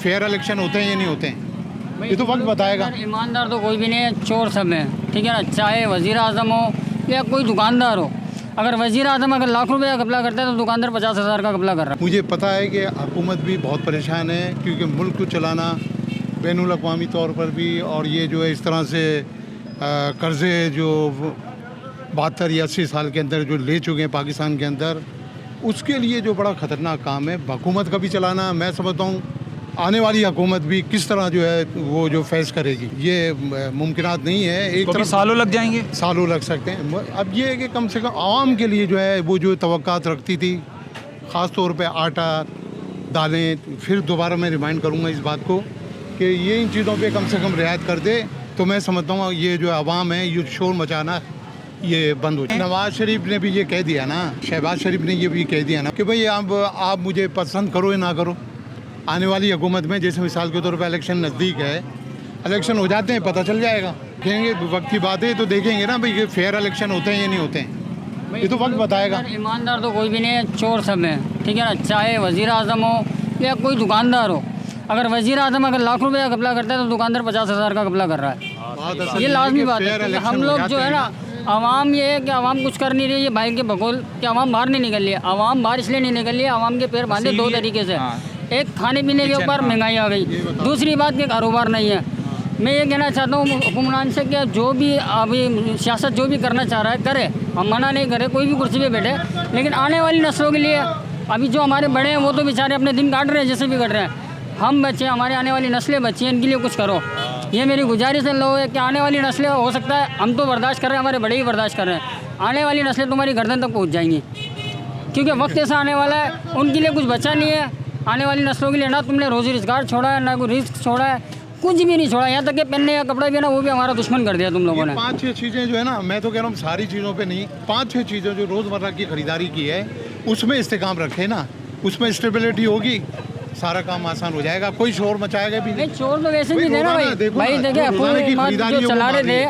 Fair election होते हैं या नहीं होते हैं, ये तो वक्त बताएगा। ईमानदार तो कोई भी नहीं है, चोर सब है, ठीक है ना। चाहे वज़ीर आज़म हो या कोई दुकानदार हो, अगर वज़ीर आज़म अगर लाख रुपये का घपला करता है तो दुकानदार 50,000 का घपला कर रहा है। मुझे पता है कि हुकूमत भी बहुत परेशान है, क्योंकि मुल्क को चलाना बैनुल अक़वामी तौर पर भी, और ये जो है इस तरह से कर्ज़े जो 72 या 80 साल के अंदर जो ले चुके हैं पाकिस्तान के अंदर, उसके लिए जो बड़ा ख़तरनाक काम है हुकूमत का भी चलाना। मैं समझता हूँ आने वाली हुकूमत भी किस तरह जो है वो जो फेस करेगी, ये मुमकिनात नहीं है। एक तरफ सालों लग जाएंगे, सालों लग सकते हैं। अब ये है कि कम से कम आवाम के लिए जो है वो जो तवक्कात रखती थी, ख़ास तौर पे आटा, दालें, फिर दोबारा मैं रिमाइंड करूँगा इस बात को कि ये इन चीज़ों पे कम से कम रियायत कर दे, तो मैं समझता हूँ ये जो आवाम है ये शोर मचाना ये बंद हो जाए। नवाज शरीफ ने भी ये कह दिया ना, शहबाज शरीफ ने ये भी कह दिया ना कि भाई आप मुझे पसंद करो या ना करो, आने वाली हुकूमत में जैसे मिसाल के तौर पर इलेक्शन नज़दीक है, इलेक्शन हो जाते हैं पता चल जाएगा, देखेंगे वक्त की बात है तो देखेंगे ना भाई ये फेयर इलेक्शन होते हैं या नहीं होते हैं, ये तो वक्त बताएगा। ईमानदार तो कोई भी नहीं है, चोर सब है, ठीक है ना। चाहे वज़ीर आज़म हो या कोई दुकानदार हो, अगर वज़ीर आज़म अगर लाख रुपये का घपला करता है तो दुकानदार 50,000 का घपला कर रहा है। ये लाजमी बात है। हम लोग जो है ना, आवाम ये है कि आवाम कुछ कर नहीं रही है भाई के बकौल कि आवाम बाहर नहीं निकल रही है। आवाम बाहर इसलिए नहीं निकल रही है, आवाम के पैर बांधे दो तरीके से। एक खाने पीने के ऊपर महंगाई आ गई, दूसरी बात कि कारोबार नहीं है। मैं ये कहना चाहता हूँ हुक्मरान से कि जो भी अभी सियासत जो भी करना चाह रहा है करे, हम मना नहीं करें, कोई भी कुर्सी पे बैठे, लेकिन आने वाली नस्लों के लिए अभी जो हमारे बड़े हैं वो तो बेचारे अपने दिन काट रहे हैं जैसे भी कट रहे हैं। हम बच्चे, हमारे आने वाली नस्लें बच्ची हैं, इनके लिए कुछ करो। ये मेरी गुजारिश है लोगों है कि आने वाली नस्लें, हो सकता है हम तो बर्दाश्त कर रहे हैं, हमारे बड़े ही बर्दाश्त कर रहे हैं, आने वाली नस्लें तुम्हारी गर्दन तक पहुँच जाएंगी, क्योंकि वक्त ऐसा आने वाला है उनके लिए कुछ बचा नहीं है। आने वाली नस्लों के लिए ना तुमने रोज़ी रोजगार छोड़ा है, ना कोई रिस्क छोड़ा है, कुछ भी नहीं छोड़ा। यहाँ तक कि पहनने का कपड़ा भी है ना, वो भी हमारा दुश्मन कर दिया तुम लोगों ने। 5-6 चीज़ें जो है ना, मैं तो कह रहा हूँ सारी चीज़ों पे नहीं, 5-6 चीज़ें जो रोज़मर्रा की ख़रीदारी की है उसमें इस्तेकाम रखे ना, उसमें स्टेबिलिटी होगी, सारा काम आसान हो जाएगा, कोई शोर मचाएगा भी नहीं। शोर तो वैसे भी थे ना भाई, भाई देखिए जो चला रहे थे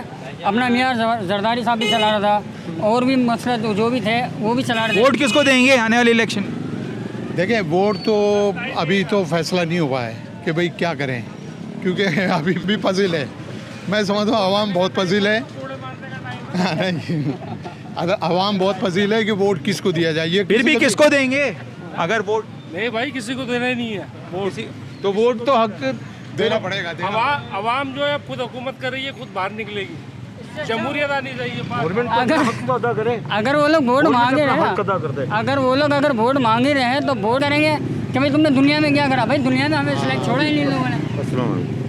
अपना मियाँ जरदारी साहब भी चला रहा था, और भी मसला जो भी थे वो भी चला रहे थे। वोट किसको देंगे आने वाले इलेक्शन? देखें, वोट तो अभी तो फैसला नहीं हुआ है कि भाई क्या करें, क्योंकि अभी भी पजिल है। मैं समझता हूँ आवाम बहुत पजिल है। आवाम बहुत पजिल है कि वोट किसको दिया जाए। ये फिर भी किसको देंगे अगर वोट? नहीं भाई, किसी को देना ही नहीं है वोट। तो वोट तो हक देना पड़ेगा। आवाम जो है खुद हुकूमत कर रही है, खुद बाहर निकलेगी, जमहूरियत आनी चाहिए। अगर वो लोग वोट मांगे रहे, अगर वो लोग अगर वोट मांगे रहे हैं तो वोट करेंगे कि भाई तुमने दुनिया में क्या करा। भाई दुनिया में हमें सिलेक्ट छोड़ा ही नहीं लोगों ने।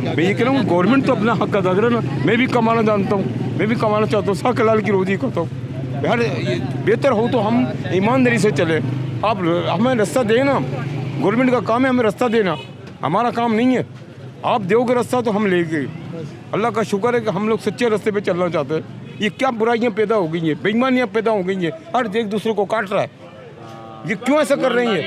मैं ये कह रहा हूँ गवर्नमेंट तो अपना हक अदा करे ना। मैं भी कमाना जानता हूँ, मैं भी कमाना चाहता हूँ, 100 कलाल की रोजी करता हूँ। यार बेहतर हो तो हम ईमानदारी से चले। आप हमें रास्ता देना, गवर्नमेंट का काम है हमें रास्ता देना, हमारा काम नहीं है। आप दोगे रास्ता तो हम लेंगे। अल्लाह का शुक्र है कि हम लोग सच्चे रास्ते पे चलना चाहते हैं। ये क्या बुराइयां पैदा हो गई हैं, बेईमानियां पैदा हो गई हैं, हर एक दूसरे को काट रहा है। ये क्यों ऐसा कर रही है?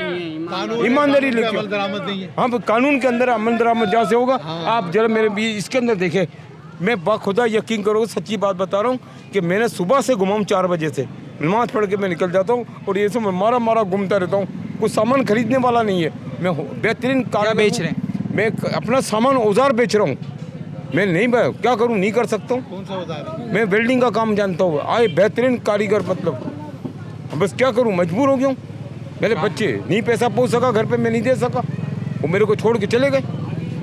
ईमानदारी लेके अमल दरामद नहीं है। हाँ, कानून के अंदर अमल दरामद जहाँ से होगा। आप जरा मेरे भी इसके अंदर देखें, मैं बाखुदा यकीन करोगे सच्ची बात बता रहा हूँ कि मैंने सुबह से घुमा हूँ 4 बजे से, नमाज पढ़ के मैं निकल जाता हूँ और ये सब मारा घूमता रहता हूँ। कुछ सामान खरीदने वाला नहीं है। मैं बेहतरीन कार बेच रहे हैं, मैं अपना सामान औजार बेच रहा हूँ। मैं नहीं क्या करूँ, नहीं कर सकता हूँ। कौन सा होता है? मैं वेल्डिंग का काम जानता हूँ, आए बेहतरीन कारीगर, मतलब बस क्या करूँ, मजबूर हो गया हूँ। मेरे बच्चे नहीं पैसा पहुँच सका घर पे, मैं नहीं दे सका, वो मेरे को छोड़ के चले गए,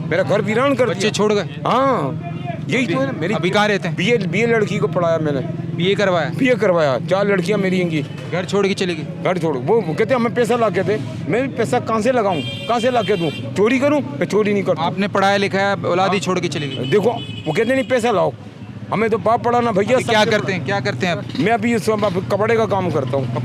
मेरा घर वीरान कर बच्चे छोड़ गए। हाँ, यही तो है मेरी। अभी कहाँ रहते हैं? बीए लड़की को पढ़ाया मैंने, बीए करवाया, 4 लड़कियाँ मेरी हैं। घर छोड़ के चली गई। घर छोड़, वो कहते हमें पैसा ला के दे। मैं पैसा कहाँ से लगाऊं, कहाँ से ला के दूँ? चोरी करूँ? मैं चोरी नहीं करता। आपने पढ़ाया लिखा है, औलादी छोड़ के चली गई। देखो वो कहते नहीं पैसा लाओ, हमें तो बाप पढ़ाना भैया। क्या करते हैं आप? मैं अभी कपड़े का काम करता हूँ।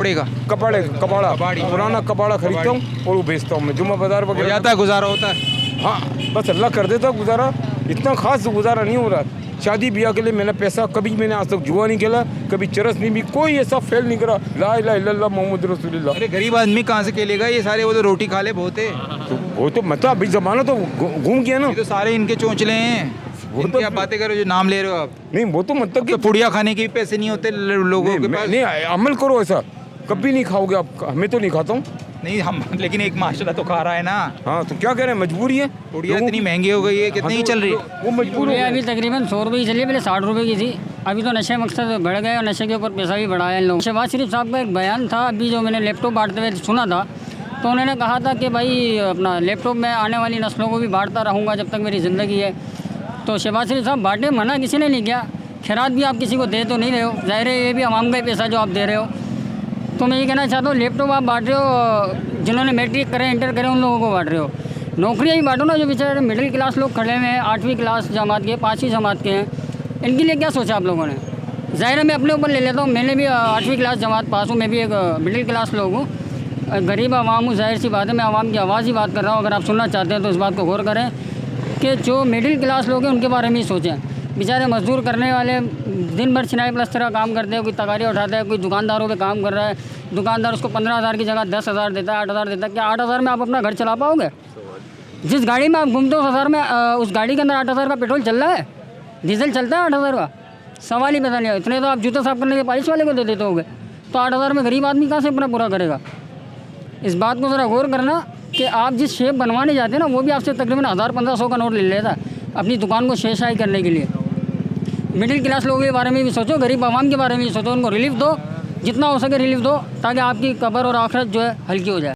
कपड़ा पुराना कपड़ा खरीदता हूँ और वो बेचता हूँ मैं, जुम्मा बाजार वगैरह। जाता है, गुजारा होता है? हाँ, बस अल्लाह कर देता गुजारा, इतना खास गुजारा नहीं हो रहा। शादी ब्याह के लिए मैंने पैसा कभी, मैंने आज तक जुआ नहीं खेला, कभी चरस नहीं भी, कोई ऐसा फेल नहीं करा। ला इलाहा इल्लल्लाह मोहम्मद रसूलुल्लाह। अरे गरीब आदमी कहाँ से खेलेगा ये सारे? वो तो रोटी खा ले बहुत है। तो वो तो मतलब अभी जमाना तो घूम गया ना। ये तो सारे इनके चोंचले हैं। वो तो आप बातें करो जो नाम ले रहे हो आप। नहीं, वो तो मतलब तो पुड़िया खाने के भी पैसे नहीं होते लोगों के पास। नहीं, अमल करो ऐसा, कभी नहीं खाओगे आप, हमें तो नहीं खाता हूँ। नहीं हम, लेकिन एक माशाल्लाह तो खा रहा है ना। हाँ तो क्या कह रहे हैं, मजबूरी है। पुड़िया इतनी महंगी हो गई है, कितनी ही चल रही है। वो मजबूर हो ये गए। अभी तकरीबन 100 रुपये की चली है, पहले 60 रुपये की थी। अभी तो नशे मकसद बढ़ गए और नशे के ऊपर पैसा भी बढ़ाया इन लोगों। शहबाज शरीफ साहब का एक बयान था अभी जो मैंने लैपटॉप बांटते हुए सुना था, तो उन्होंने कहा था कि भाई अपना लैपटॉप में आने वाली नस्लों को भी बांटता रहूँगा जब तक मेरी ज़िंदगी है। तो शहबाज शरीफ साहब बांटे, मना किसी ने नहीं किया। खैरात भी आप किसी को दे तो नहीं रहे हो, ज़ाहिर है ये भी आवाम का ही पैसा जो आप दे रहे हो। तो मैं ये कहना चाहता हूँ लैपटॉप आप बांट रहे हो, जिन्होंने मैट्रिक करें इंटर करें उन लोगों को बांट रहे हो। नौकरियाँ ही बांटो ना, जो बेचारे मिडिल क्लास लोग खड़े हुए हैं, 8वीं क्लास जमात के, 5वीं जमात के हैं, इनके लिए क्या सोचा आप लोगों ने? ज़ाहिर है मैं अपने ऊपर ले लेता हूँ, मैंने भी 8वीं क्लास जमात पास हूँ, मैं भी एक मिडिल क्लास लोग हूँ, गरीब आवाम हूँ। जाहिर सी बात है मैं आवाम की आवाज़ ही बात कर रहा हूँ। अगर आप सुनना चाहते हैं तो इस बात को गौर करें कि जो मिडिल क्लास लोग हैं उनके बारे में ही सोचें। बेचारे मजदूर करने वाले दिन भर चिनाई प्लस्तर का काम करते हैं, कोई तगारी उठाता है, कोई दुकानदारों पे काम कर रहा है, दुकानदार उसको 15,000 की जगह 10,000 देता है, 8,000 देता है। क्या 8,000 में आप अपना घर चला पाओगे? जिस गाड़ी में आप घूमते हो 10,000 में, उस गाड़ी के अंदर 8,000 का पेट्रोल चल रहा है, डीजल चलता है 8,000 का? सवाल ही पता नहीं है। इतने तो आप जूते साफ करने के पालिश वाले को दे देते होगे, तो 8,000 में गरीब आदमी कहाँ से अपना पूरा करेगा? इस बात को ज़रा गौर करना कि आप जिस शेप बनवाने जाते हैं ना, वो भी आपसे तकरीबन 1,000-1,500 का नोट ले लेता है अपनी दुकान को शेषाई करने के लिए। मिडिल क्लास लोगों के बारे में भी सोचो, गरीब आवाम के बारे में भी सोचो, उनको रिलीफ दो, जितना हो सके रिलीफ दो, ताकि आपकी कब्र और आखिरत जो है हल्की हो जाए।